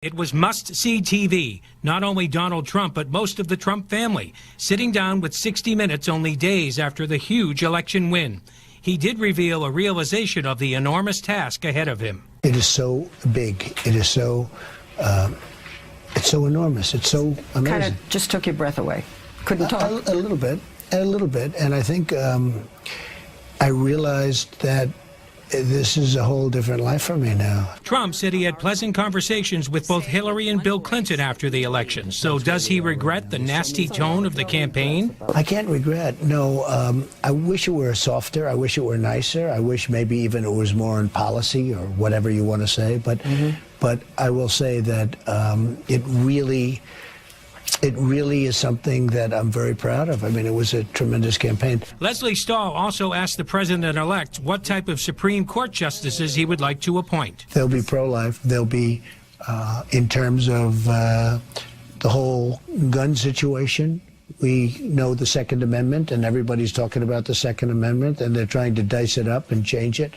It was must-see TV. Not only Donald Trump, but most of the Trump family, sitting down with 60 Minutes only days after the huge election win. He did reveal a realization of the enormous task ahead of him. It is so big. It is so, it's so enormous. It's so amazing. Kind of just took your breath away. Couldn't talk. A little bit. And I think I realized that this is a whole different life for me now. Trump said he had pleasant conversations with both Hillary and Bill Clinton after the election. So does he regret the nasty tone of the campaign? I can't regret. No, I wish it were softer. I wish it were nicer. I wish maybe even it was more in policy or whatever you want to say. But I will say that it really is something that I'm very proud of. I mean, it was a tremendous campaign. Leslie Stahl also asked the president-elect what type of Supreme Court justices he would like to appoint. They'll be pro-life. They'll be, in terms of the whole gun situation, we know the Second Amendment, and everybody's talking about the Second Amendment, and they're trying to dice it up and change it.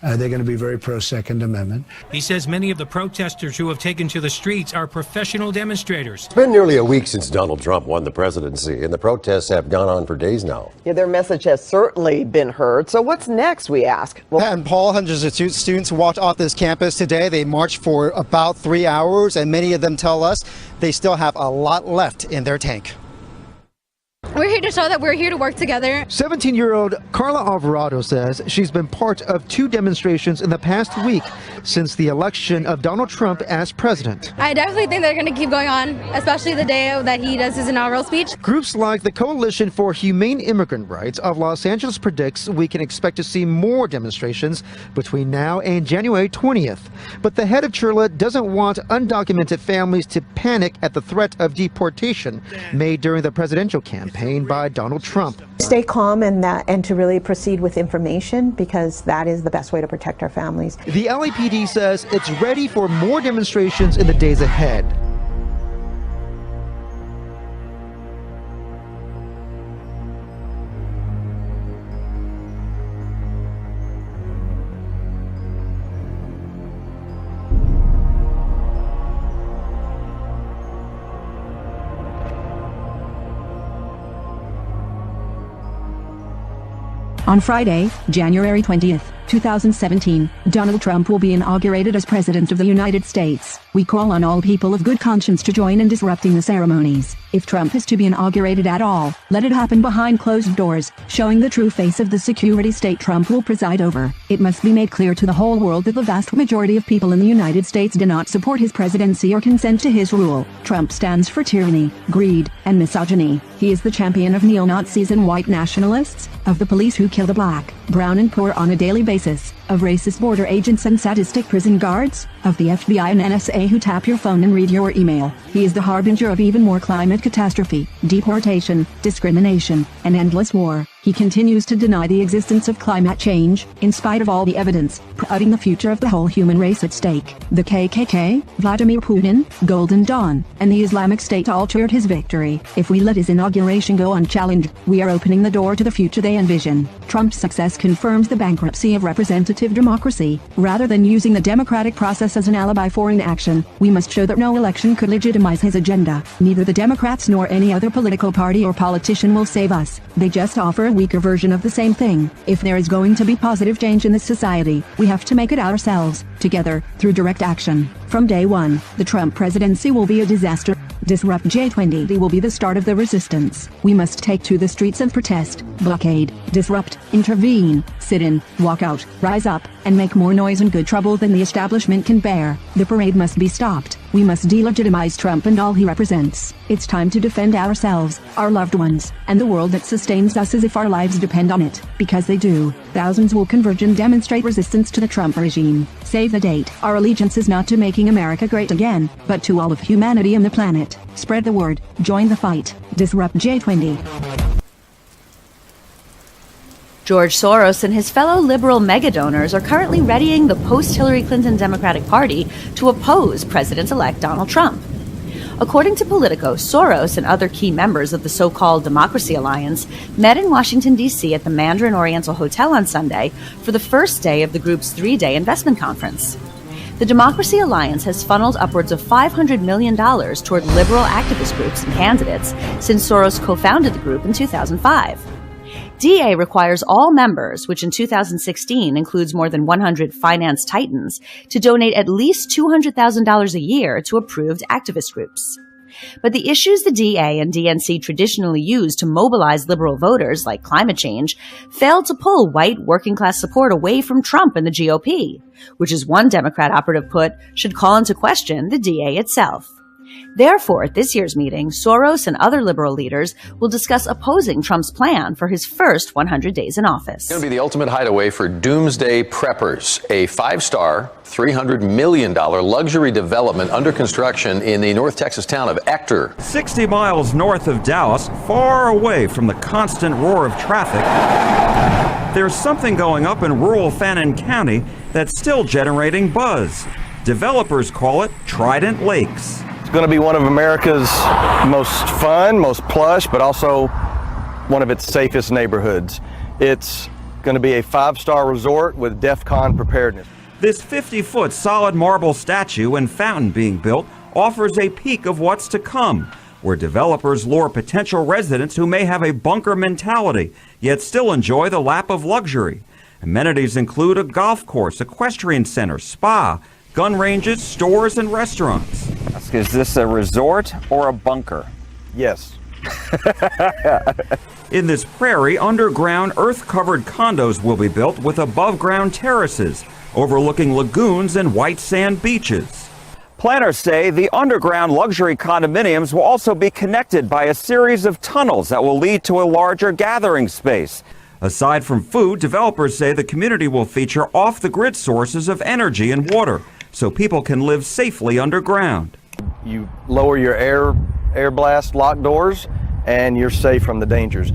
They're going to be very pro-Second Amendment. He says many of the protesters who have taken to the streets are professional demonstrators. It's been nearly a week since Donald Trump won the presidency, and the protests have gone on for days now. Yeah, their message has certainly been heard. So what's next, we ask? Well, and Paul, hundreds of students walked off this campus today. They marched for about 3 hours, and many of them tell us they still have a lot left in their tank. We're here to show that we're here to work together. 17-year-old Carla Alvarado says she's been part of 2 demonstrations in the past week since the election of Donald Trump as president. I definitely think they're going to keep going on, especially the day that he does his inaugural speech. Groups like the Coalition for Humane Immigrant Rights of Los Angeles predicts we can expect to see more demonstrations between now and January 20th. But the head of CHRLA doesn't want undocumented families to panic at the threat of deportation made during the presidential campaign by Donald Trump. Stay calm and to really proceed with information, because that is the best way to protect our families. The LAPD says it's ready for more demonstrations in the days ahead. On Friday, January 20th, 2017, Donald Trump will be inaugurated as President of the United States. We call on all people of good conscience to join in disrupting the ceremonies. If Trump is to be inaugurated at all, let it happen behind closed doors, showing the true face of the security state Trump will preside over. It must be made clear to the whole world that the vast majority of people in the United States do not support his presidency or consent to his rule. Trump stands for tyranny, greed, and misogyny. He is the champion of neo-Nazis and white nationalists, of the police who kill the black, brown and poor on a daily basis, of racist border agents and sadistic prison guards, of the FBI and NSA who tap your phone and read your email. He is the harbinger of even more climate catastrophe, deportation, discrimination, and endless war. He continues to deny the existence of climate change, in spite of all the evidence, putting the future of the whole human race at stake. The KKK, Vladimir Putin, Golden Dawn, and the Islamic State all cheered his victory. If we let his inauguration go unchallenged, we are opening the door to the future they envision. Trump's success confirms the bankruptcy of representative democracy. Rather than using the democratic process as an alibi for inaction, we must show that no election could legitimize his agenda. Neither the Democrats nor any other political party or politician will save us. They just offer a weaker version of the same thing. If there is going to be positive change in this society, we have to make it ourselves, together, through direct action. From day one, the Trump presidency will be a disaster. Disrupt J20 will be the start of the resistance. We must take to the streets and protest, blockade, disrupt, intervene, sit in, walk out, rise up, and make more noise and good trouble than the establishment can bear. The parade must be stopped. We must delegitimize Trump and all he represents. It's time to defend ourselves, our loved ones, and the world that sustains us as if our lives depend on it. Because they do. Thousands will converge and demonstrate resistance to the Trump regime. Save the date. Our allegiance is not to making America great again, but to all of humanity and the planet. Spread the word. Join the fight. Disrupt J20. George Soros and his fellow liberal megadonors are currently readying the post-Hillary Clinton Democratic Party to oppose President-elect Donald Trump. According to Politico, Soros and other key members of the so-called Democracy Alliance met in Washington, D.C. at the Mandarin Oriental Hotel on Sunday for the first day of the group's 3-day investment conference. The Democracy Alliance has funneled upwards of $500 million toward liberal activist groups and candidates since Soros co-founded the group in 2005. DA requires all members, which in 2016 includes more than 100 finance titans, to donate at least $200,000 a year to approved activist groups. But the issues the DA and DNC traditionally use to mobilize liberal voters, like climate change, failed to pull white working-class support away from Trump and the GOP, which, as one Democrat operative put, should call into question the DA itself. Therefore, at this year's meeting, Soros and other liberal leaders will discuss opposing Trump's plan for his first 100 days in office. It's going to be the ultimate hideaway for doomsday preppers, a five-star, $300 million luxury development under construction in the North Texas town of Ector. 60 miles north of Dallas, far away from the constant roar of traffic, there's something going up in rural Fannin County that's still generating buzz. Developers call it Trident Lakes. It's going to be one of America's most fun, most plush, but also one of its safest neighborhoods. It's going to be a five-star resort with DEFCON preparedness. This 50-foot solid marble statue and fountain being built offers a peek of what's to come, where developers lure potential residents who may have a bunker mentality, yet still enjoy the lap of luxury. Amenities include a golf course, equestrian center, spa, gun ranges, stores, and restaurants. Is this a resort or a bunker? Yes. In this prairie, underground, earth-covered condos will be built with above-ground terraces, overlooking lagoons and white sand beaches. Planners say the underground luxury condominiums will also be connected by a series of tunnels that will lead to a larger gathering space. Aside from food, developers say the community will feature off-the-grid sources of energy and water, so people can live safely underground. You lower your air blast lock doors, and you're safe from the dangers.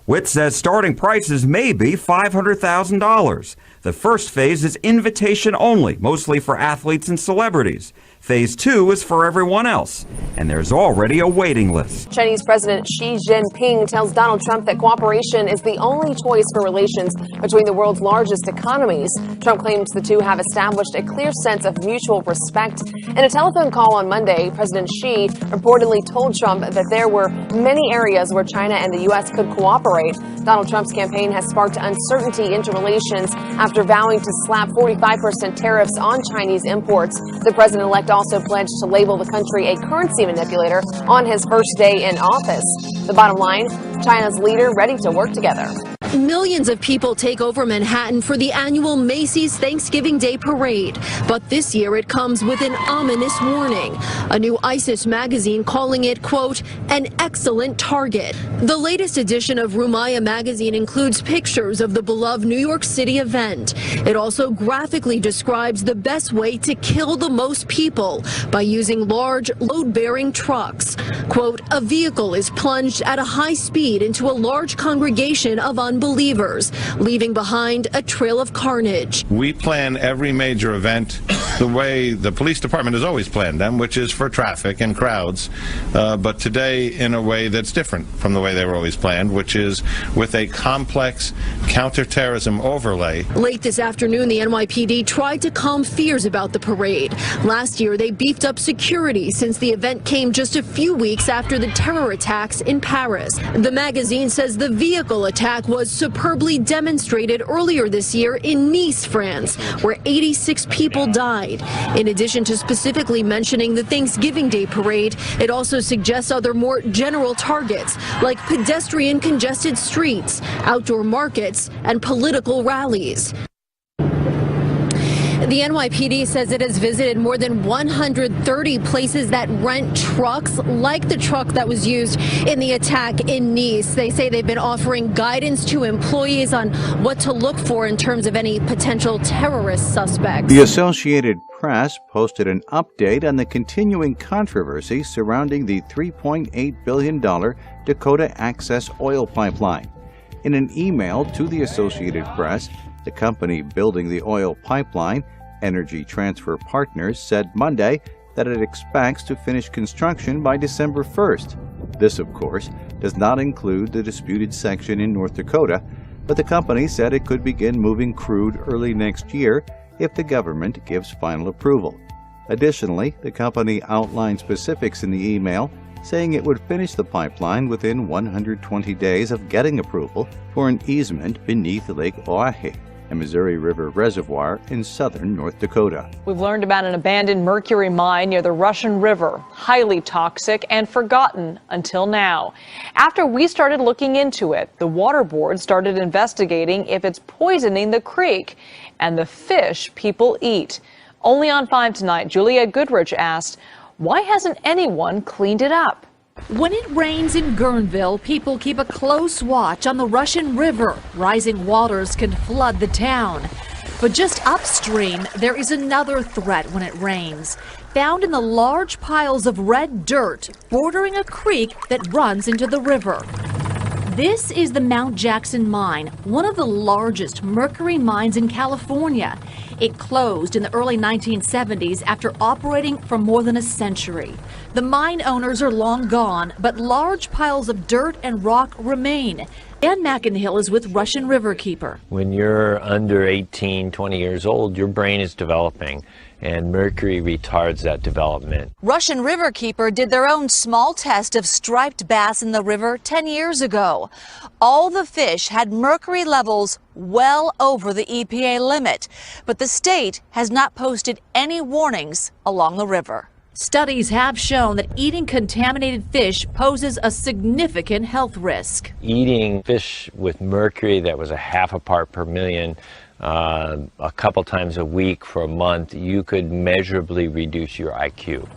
Witt says starting prices may be $500,000. The first phase is invitation only, mostly for athletes and celebrities. Phase 2 is for everyone else, and there's already a waiting list. Chinese President Xi Jinping tells Donald Trump that cooperation is the only choice for relations between the world's largest economies. Trump claims the two have established a clear sense of mutual respect. In a telephone call on Monday, President Xi reportedly told Trump that there were many areas where China and the U.S. could cooperate. Donald Trump's campaign has sparked uncertainty into relations after vowing to slap 45% tariffs on Chinese imports. The president-elect also pledged to label the country a currency manipulator on his first day in office. The bottom line, China's leader ready to work together. Millions of people take over Manhattan for the annual Macy's Thanksgiving Day Parade. But this year it comes with an ominous warning. A new ISIS magazine calling it, quote, an excellent target. The latest edition of Rumaya magazine includes pictures of the beloved New York City event. It also graphically describes the best way to kill the most people by using large load-bearing trucks. Quote, a vehicle is plunged at a high speed into a large congregation of unbelievers, leaving behind a trail of carnage. We plan every major event the way the police department has always planned them, which is for traffic and crowds, but today in a way that's different from the way they were always planned, which is with a complex counterterrorism overlay. Late this afternoon, the NYPD tried to calm fears about the parade. Last year, they beefed up security since the event came just a few weeks after the terror attacks in Paris. The magazine says the vehicle attack was superbly demonstrated earlier this year in Nice, France, where 86 people died. In addition to specifically mentioning the Thanksgiving Day parade, it also suggests other more general targets like pedestrian congested streets, outdoor markets, and political rallies. The NYPD says it has visited more than 130 places that rent trucks like the truck that was used in the attack in Nice. They say they've been offering guidance to employees on what to look for in terms of any potential terrorist suspects. The Associated Press posted an update on the continuing controversy surrounding the $3.8 billion Dakota Access oil pipeline. In an email to the Associated Press, the company building the oil pipeline, Energy Transfer Partners, said Monday that it expects to finish construction by December 1st. This, of course, does not include the disputed section in North Dakota, but the company said it could begin moving crude early next year if the government gives final approval. Additionally, the company outlined specifics in the email, saying it would finish the pipeline within 120 days of getting approval for an easement beneath Lake Oahe, a Missouri River reservoir in southern North Dakota. We've learned about an abandoned mercury mine near the Russian River, highly toxic and forgotten until now. After we started looking into it, the water board started investigating if it's poisoning the creek and the fish people eat. Only on 5 tonight, Juliette Goodrich asked, why hasn't anyone cleaned it up? When it rains in Guerneville, people keep a close watch on the Russian River. Rising waters can flood the town. But just upstream, there is another threat when it rains, found in the large piles of red dirt bordering a creek that runs into the river. This is the Mount Jackson mine, one of the largest mercury mines in California. It closed in the early 1970s after operating for more than a century. The mine owners are long gone, but large piles of dirt and rock remain. Dan McInhill is with Russian Riverkeeper. When you're under 18, 20 years old, your brain is developing, and mercury retards that development. Russian Riverkeeper did their own small test of striped bass in the river 10 years ago. All the fish had mercury levels well over the EPA limit, but the state has not posted any warnings along the river. Studies have shown that eating contaminated fish poses a significant health risk. Eating fish with mercury that was a half a part per million a couple times a week for a month, you could measurably reduce your IQ.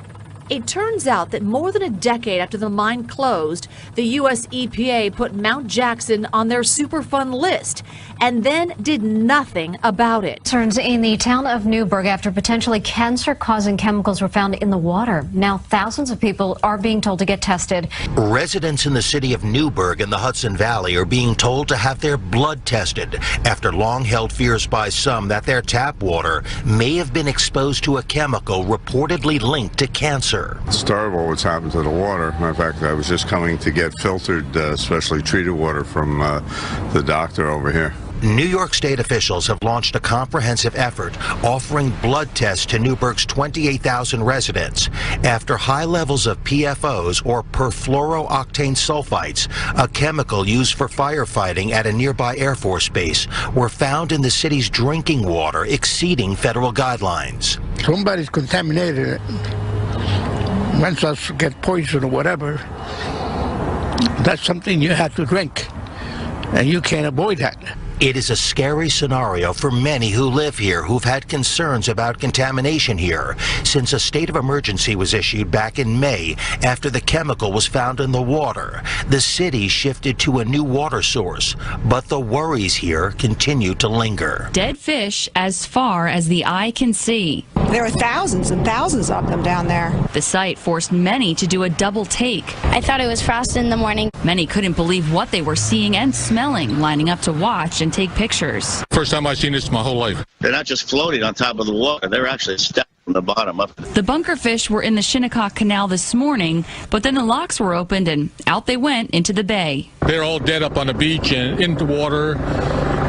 It turns out that more than a decade after the mine closed, the U.S. EPA put Mount Jackson on their Superfund list and then did nothing about it. Concerns in the town of Newburgh after potentially cancer-causing chemicals were found in the water. Now thousands of people are being told to get tested. Residents in the city of Newburgh in the Hudson Valley are being told to have their blood tested after long-held fears by some that their tap water may have been exposed to a chemical reportedly linked to cancer. It's terrible what's happened to the water. Matter of fact, I was just coming to get filtered, specially treated water from the doctor over here. New York State officials have launched a comprehensive effort offering blood tests to Newburgh's 28,000 residents after high levels of PFOs, or perfluorooctane sulfites, a chemical used for firefighting at a nearby Air Force base, were found in the city's drinking water, exceeding federal guidelines. Somebody's contaminated it. Once us get poisoned or whatever, that's something you have to drink, and you can't avoid that. It is a scary scenario for many who live here who've had concerns about contamination here since a state of emergency was issued back in May after the chemical was found in the water. The city shifted to a new water source, but the worries here continue to linger. Dead fish as far as the eye can see. There are thousands and thousands of them down there. The site forced many to do a double take. I thought it was frost in the morning. Many couldn't believe what they were seeing and smelling, lining up to watch and take pictures. First time I've seen this in my whole life. They're not just floating on top of the water, they're actually stuck from the bottom up. The bunker fish were in the Shinnecock Canal this morning, but then the locks were opened and out they went into the bay. They're all dead up on the beach and in the water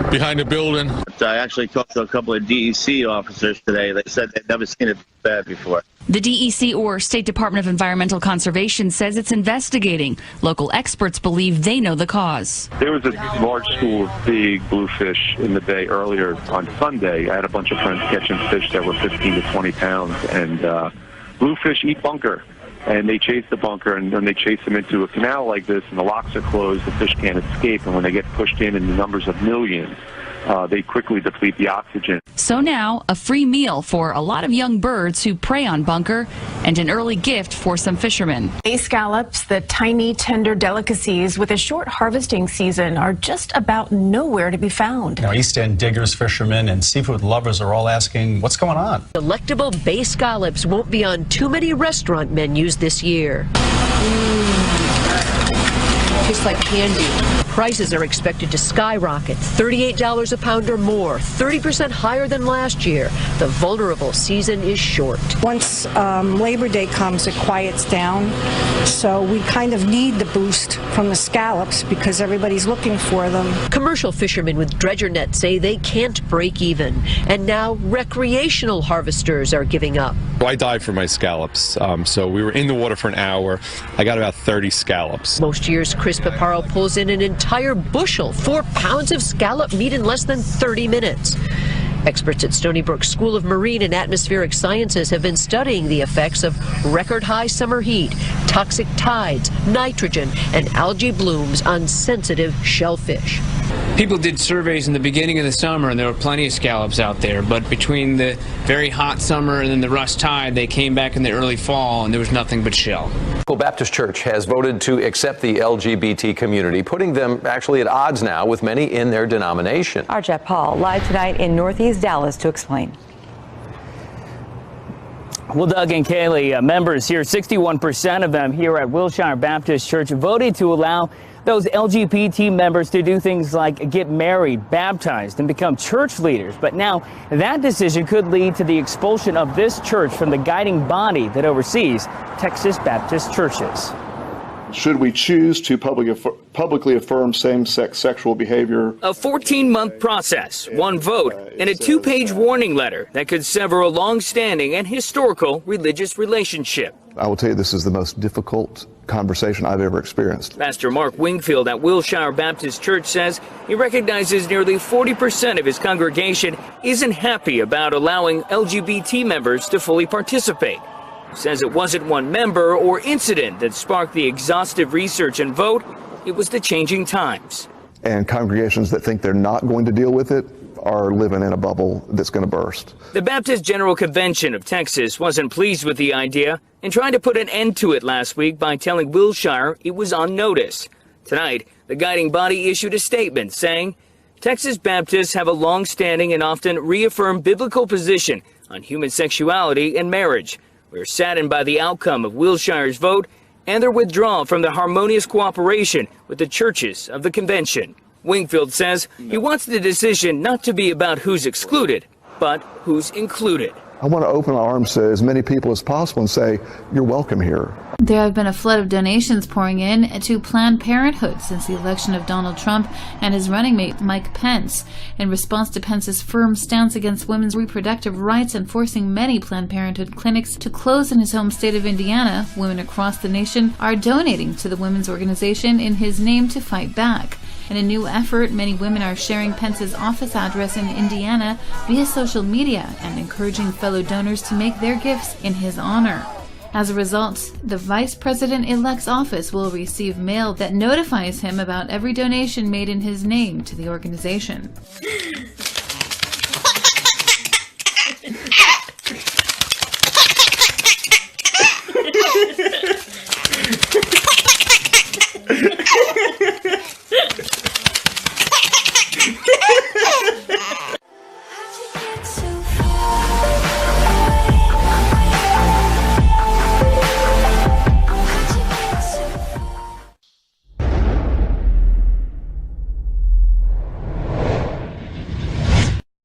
behind the building. I actually talked to a couple of DEC officers today. They said they'd never seen it bad before. The DEC, or State Department of Environmental Conservation, says it's investigating. Local experts believe they know the cause. There was a large school of big bluefish in the bay earlier on Sunday. I had a bunch of friends catching fish that were 15 to 20 pounds, and bluefish eat bunker. And they chase the bunker, and when they chase them into a canal like this and the locks are closed, the fish can't escape. And when they get pushed in the numbers of millions, they quickly deplete the oxygen. So now, a free meal for a lot of young birds who prey on bunker, and an early gift for some fishermen. Bay scallops, the tiny, tender delicacies with a short harvesting season, are just about nowhere to be found. Now, East End diggers, fishermen, and seafood lovers are all asking, what's going on? Delectable bay scallops won't be on too many restaurant menus this year. Tastes like candy. prices are expected to skyrocket, $38 a pound or more, 30% higher than last year. The vulnerable season is short. Once Labor Day comes, it quiets down, so we kind of need the boost from the scallops because everybody's looking for them. Commercial fishermen with dredger nets say they can't break even, and now recreational harvesters are giving up. I dive for my scallops, so we were in the water for an hour. I got about 30 scallops. Most years, Chris Paparo pulls in an entire bushel, 4 pounds of scallop meat in less than 30 minutes. Experts at Stony Brook School of Marine and Atmospheric Sciences have been studying the effects of record-high summer heat, toxic tides, nitrogen, and algae blooms on sensitive shellfish. People did surveys in the beginning of the summer, and there were plenty of scallops out there, but between the very hot summer and then the rush tide, they came back in the early fall, and there was nothing but shell. Baptist Church has voted to accept the LGBT community, putting them actually at odds now with many in their denomination. Our Jeff Paul live tonight in Northeast Dallas to explain. Well, Doug and Kaylee, members here, 61% of them here at Wilshire Baptist Church voted to allow those LGBT members to do things like get married, baptized, and become church leaders. But now that decision could lead to the expulsion of this church from the guiding body that oversees Texas Baptist churches. Should we choose to publicly affirm same-sex sexual behavior? A 14-month process, one vote, and a 2-page warning letter that could sever a long-standing and historical religious relationship. I will tell you, this is the most difficult conversation I've ever experienced. Pastor Mark Wingfield at Wilshire Baptist Church says he recognizes nearly 40% of his congregation isn't happy about allowing LGBT members to fully participate. He says it wasn't one member or incident that sparked the exhaustive research and vote. It was the changing times. And congregations that think they're not going to deal with it are living in a bubble that's going to burst. The Baptist General Convention of Texas wasn't pleased with the idea and tried to put an end to it last week by telling Wilshire it was on notice. Tonight, the guiding body issued a statement saying Texas Baptists have a long-standing and often reaffirmed biblical position on human sexuality and marriage. We're saddened by the outcome of Wilshire's vote and their withdrawal from the harmonious cooperation with the churches of the convention. Wingfield says he wants the decision not to be about who's excluded, but who's included. I want to open my arms to as many people as possible and say, you're welcome here. There have been a flood of donations pouring in to Planned Parenthood since the election of Donald Trump and his running mate Mike Pence. In response to Pence's firm stance against women's reproductive rights and forcing many Planned Parenthood clinics to close in his home state of Indiana, women across the nation are donating to the women's organization in his name to fight back. In a new effort, many women are sharing Pence's office address in Indiana via social media and encouraging fellow donors to make their gifts in his honor. As a result, the Vice President-elect's office will receive mail that notifies him about every donation made in his name to the organization.